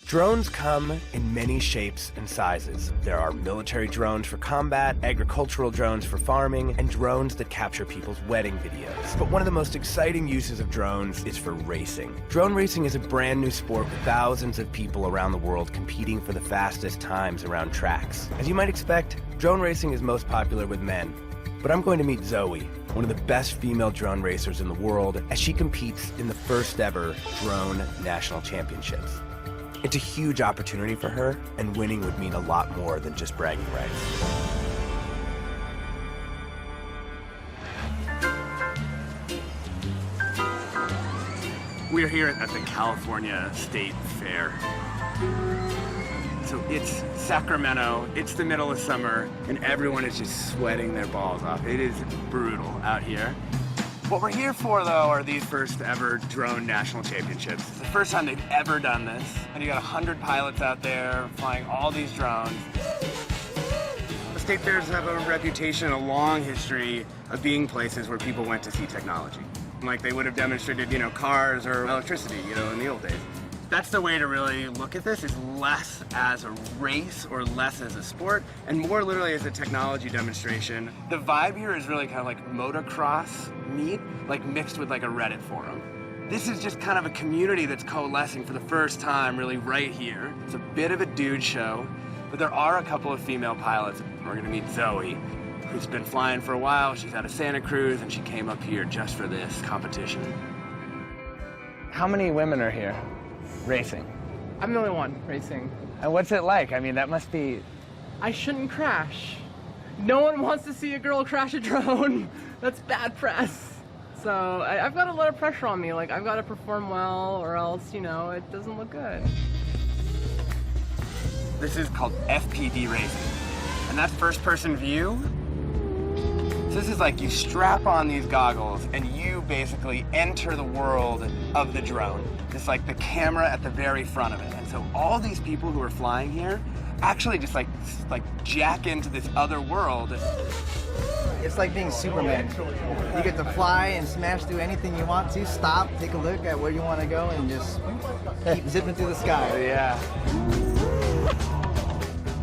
Drones come in many shapes and sizes. There are military drones for combat, agricultural drones for farming, and drones that capture people's wedding videos. But one of the most exciting uses of drones is for racing. Drone racing is a brand new sport with thousands of people around the world competing for the fastest times around tracks. As you might expect, drone racing is most popular with men. But I'm going to meet Zoe, one of the best female drone racers in the world, as she competes in the first ever Drone National Championships. It's a huge opportunity for her, and winning would mean a lot more than just bragging rights. We're here at the California State Fair. So it's Sacramento, it's the middle of summer, and everyone is just sweating their balls off. It is brutal out here. What we're here for, though, are these first ever Drone National Championships. It's the first time they've ever done this. And you got 100 pilots out there flying all these drones. The state fairs have a reputation, a long history of being places where people went to see technology. Like they would have demonstrated, cars or electricity, in the old days. That's the way to really look at this, is less as a race or less as a sport, and more literally as a technology demonstration. The vibe here is really kind of like motocross meet, like mixed with like a Reddit forum. This is just kind of a community that's coalescing for the first time really right here. It's a bit of a dude show, but there are a couple of female pilots. We're gonna meet Zoe, who's been flying for a while. She's out of Santa Cruz, and she came up here just for this competition. How many women are here? Racing. I'm the only one racing. And what's it like? I mean, that must be... I shouldn't crash. No one wants to see a girl crash a drone. That's bad press. So I've got a lot of pressure on me. Like, I've got to perform well or else, it doesn't look good. This is called FPV racing. And that's first-person view. So this is like you strap on these goggles and you basically enter the world of the drone. It's like the camera at the very front of it. And so all these people who are flying here actually just like jack into this other world. It's like being Superman. You get to fly and smash through anything you want to, stop, take a look at where you want to go, and just keep zipping through the sky. Yeah.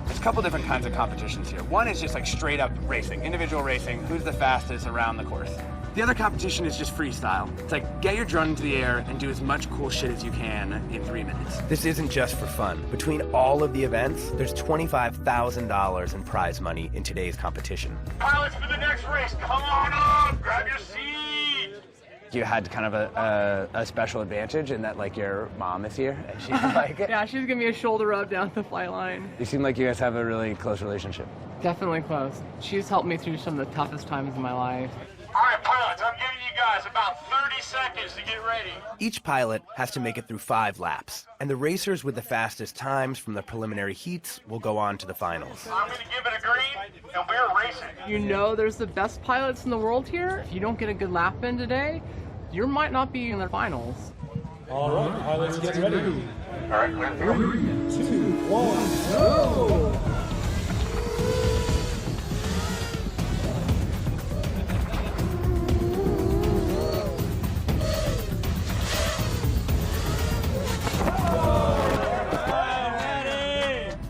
There's a couple different kinds of competitions here. One is just like straight up racing, individual racing, who's the fastest around the course. The other competition is just freestyle. It's like, get your drone into the air and do as much cool shit as you can in 3 minutes. This isn't just for fun. Between all of the events, there's $25,000 in prize money in today's competition. Pilots for the next race, come on up, grab your seat. You had kind of a special advantage in that, like, your mom is here and she's like... Yeah, she's giving me a shoulder rub down the flight line. You seem like you guys have a really close relationship. Definitely close. She's helped me through some of the toughest times in my life. All right, pilots, I'm giving you guys about 30 seconds to get ready. Each pilot has to make it through 5 laps, and the racers with the fastest times from the preliminary heats will go on to the finals. I'm going to give it a green, and we're racing. There's the best pilots in the world here. If you don't get a good lap in today, you might not be in the finals. All right, pilots, get ready. All right, 3, 2, 1, go!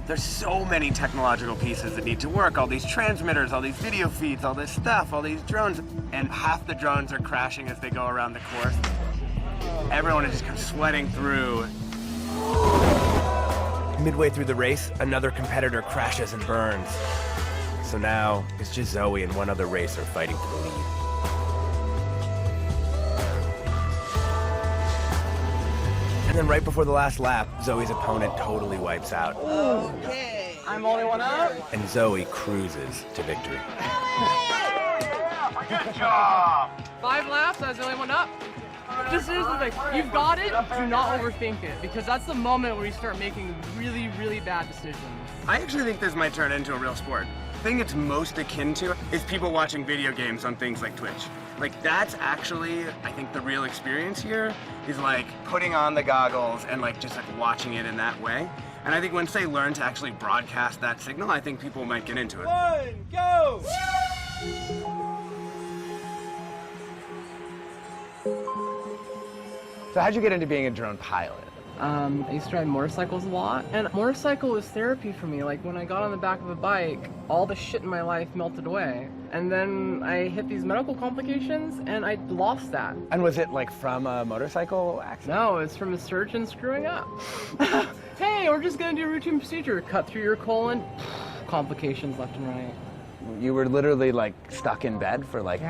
There's so many technological pieces that need to work. All these transmitters, all these video feeds, all this stuff, all these drones. And half the drones are crashing as they go around the course. Everyone is just kind of sweating through. Midway through the race, another competitor crashes and burns. So now, it's just Zoe and one other racer fighting for the lead. And then right before the last lap, Zoe's opponent totally wipes out. Okay. I'm only one up. And Zoe cruises to victory. Good job. 5 laps, I was the only one up. Just seriously, like, you've got it, do not overthink it, because that's the moment where you start making really, really bad decisions. I actually think this might turn into a real sport. The thing it's most akin to is people watching video games on things like Twitch. Like, that's actually, I think, the real experience here is like putting on the goggles and like just like watching it in that way. And I think once they learn to actually broadcast that signal, I think people might get into it. 1, go! So how'd you get into being a drone pilot? I used to ride motorcycles a lot, and motorcycle was therapy for me. Like when I got on the back of a bike, all the shit in my life melted away. And then I hit these medical complications and I lost that. And was it like from a motorcycle accident? No, it's from a surgeon screwing up. Hey, we're just gonna do a routine procedure. Cut through your colon, complications left and right. You were literally like stuck in bed for like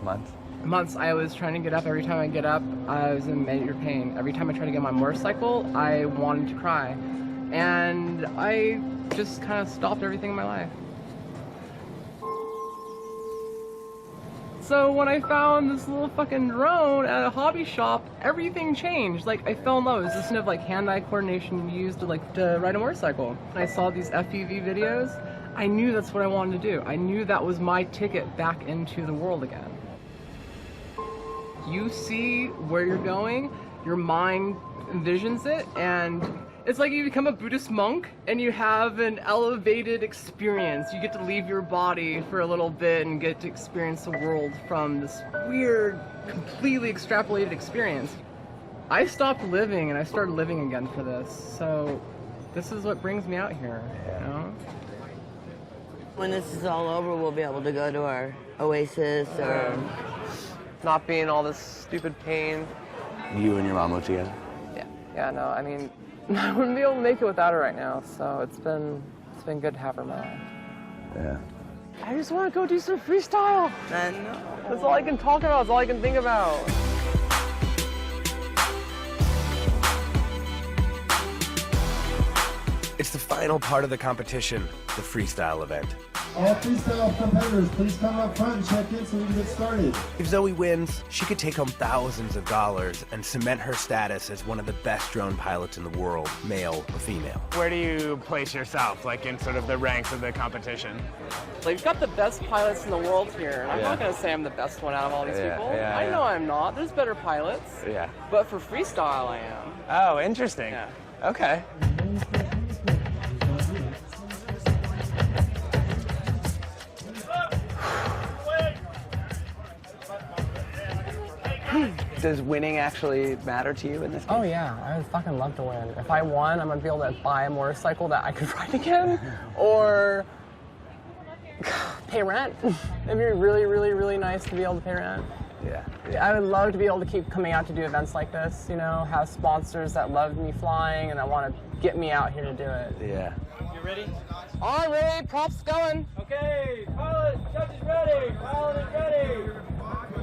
months? Months. I was trying to get up. Every time I get up, I was in major pain. Every time I tried to get on my motorcycle, I wanted to cry. And I just kind of stopped everything in my life. So when I found this little fucking drone at a hobby shop, everything changed. Like I fell in love. It was this kind of like hand-eye coordination you used to ride a motorcycle. I saw these FPV videos. I knew that's what I wanted to do. I knew that was my ticket back into the world again. You see where you're going, your mind envisions it, and it's like you become a Buddhist monk and you have an elevated experience. You get to leave your body for a little bit and get to experience the world from this weird, completely extrapolated experience. I stopped living and I started living again for this, so this is what brings me out here, you know? When this is all over, we'll be able to go to our oasis or... Not being all this stupid pain. You and your mom live together? Yeah, no, I mean, I wouldn't be able to make it without her right now, so it's been good to have her in my life. Yeah. I just want to go do some freestyle. I know. That's all I can talk about, that's all I can think about. It's the final part of the competition, the freestyle event. All freestyle competitors, please come up front and check in so we can get started. If Zoe wins, she could take home thousands of dollars and cement her status as one of the best drone pilots in the world, male or female. Where do you place yourself, like in sort of the ranks of the competition? Like, you've got the best pilots in the world here. I'm not going to say I'm the best one out of all these people. I know I'm not. There's better pilots. Yeah. But for freestyle, I am. Oh, interesting. Yeah. Okay. Does winning actually matter to you in this case? Oh yeah, I would fucking love to win. If I won, I'm gonna be able to buy a motorcycle that I could ride again, or pay rent. It'd be really, really, really nice to be able to pay rent. Yeah. I would love to be able to keep coming out to do events like this, you know, have sponsors that love me flying and that want to get me out here to do it. Yeah. You ready? All right, ready, props going. Okay, pilot, judges ready. Pilot is ready.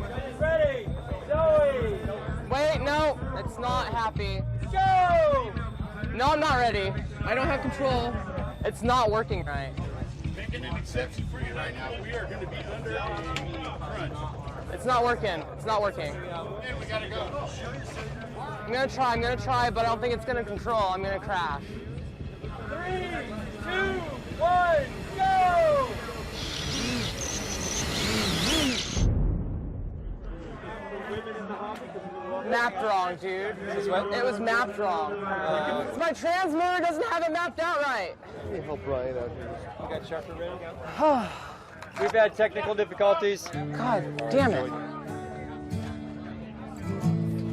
Judges ready. Zoe. Wait, no, it's not happy. Go! No, I'm not ready. I don't have control. It's not working right. Making an exception for you right now. We are going to be under a crunch. It's not working. It's not working. Hey, we got to go. I'm gonna try, but I don't think it's gonna control. I'm gonna crash. 3, 2, 1, go! Mapped wrong, dude. It was mapped wrong. My transmitter doesn't have it mapped out right. Let me help Ryan out here. You got sharper ready? We've had technical difficulties. God damn it.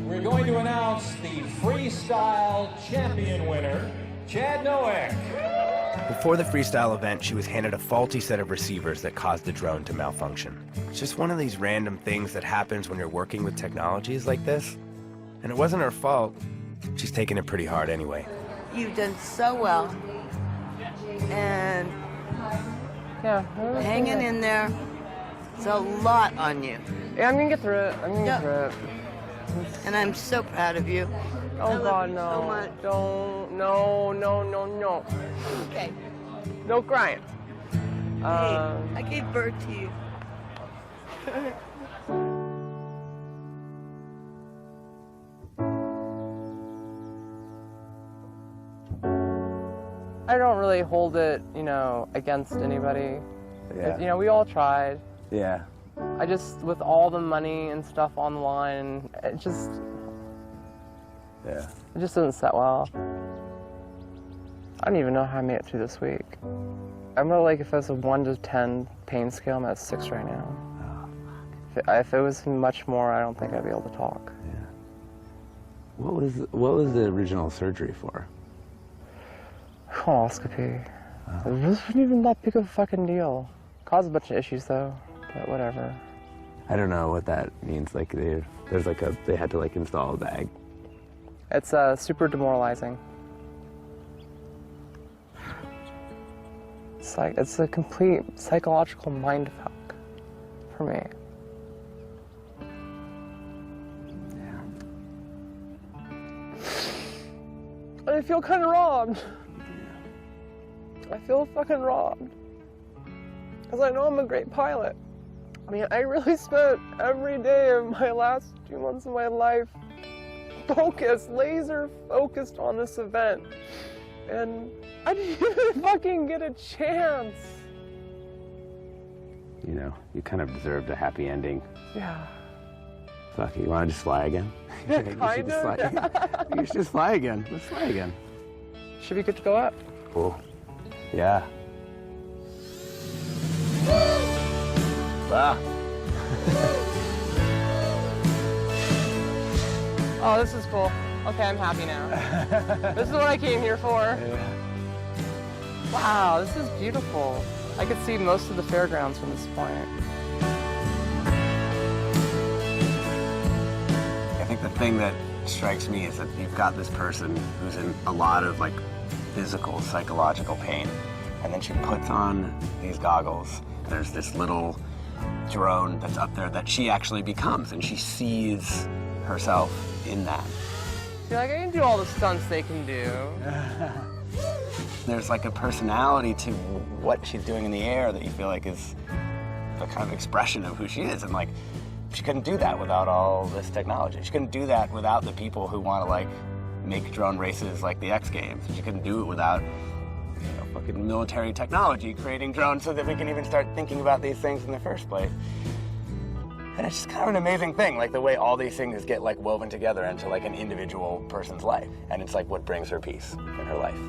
We're going to announce the freestyle champion winner, Chad Noack. Before the freestyle event, she was handed a faulty set of receivers that caused the drone to malfunction. It's just one of these random things that happens when you're working with technologies like this. And it wasn't her fault. She's taking it pretty hard anyway. You've done so well. And Yeah. hanging in there. It's a lot on you. Yeah, I'm gonna get through it. I'm gonna Yep. get through it. And I'm so proud of you. I Oh love God, you no. so much. Don't. No. Okay. No crying. Hey, I gave birth to you. I don't really hold it, you know, against anybody. Yeah. You know, we all tried. Yeah. I just, with all the money and stuff on the line, it just doesn't set well. I don't even know how I made it through this week. I'm at, like, if it was a 1 to 10 pain scale, I'm at 6 right now. If it was much more, I don't think I'd be able to talk. What was the original surgery for? Colonoscopy. It wasn't even that big of a fucking deal. Caused a bunch of issues though, but whatever. I don't know what that means. Like they had to like install a bag. It's super demoralizing. It's a complete psychological mindfuck for me. And I feel kind of robbed. I feel fucking robbed. Because I know I'm a great pilot. I mean, I really spent every day of my last 2 months of my life laser focused on this event. And I didn't even fucking get a chance. You know, you kind of deserved a happy ending. Yeah. Fuck, you want to just fly again? Yeah, You kind of. should just fly again. Let's fly again. Should we get to go up? Cool. Yeah. Wow. Oh, this is cool. Okay, I'm happy now. This is what I came here for. Yeah. Wow, this is beautiful. I could see most of the fairgrounds from this point. I think the thing that strikes me is that you've got this person who's in a lot of like physical, psychological pain, and then she puts on these goggles. There's this little drone that's up there that she actually becomes, and she sees herself in that. You're like, I can do all the stunts they can do. There's like a personality to what she's doing in the air that you feel like is the kind of expression of who she is. And like, she couldn't do that without all this technology. She couldn't do that without the people who want to like make drone races like the X Games. She couldn't do it without, you know, fucking military technology creating drones so that we can even start thinking about these things in the first place. And it's just kind of an amazing thing, like the way all these things get like woven together into like an individual person's life. And it's like what brings her peace in her life.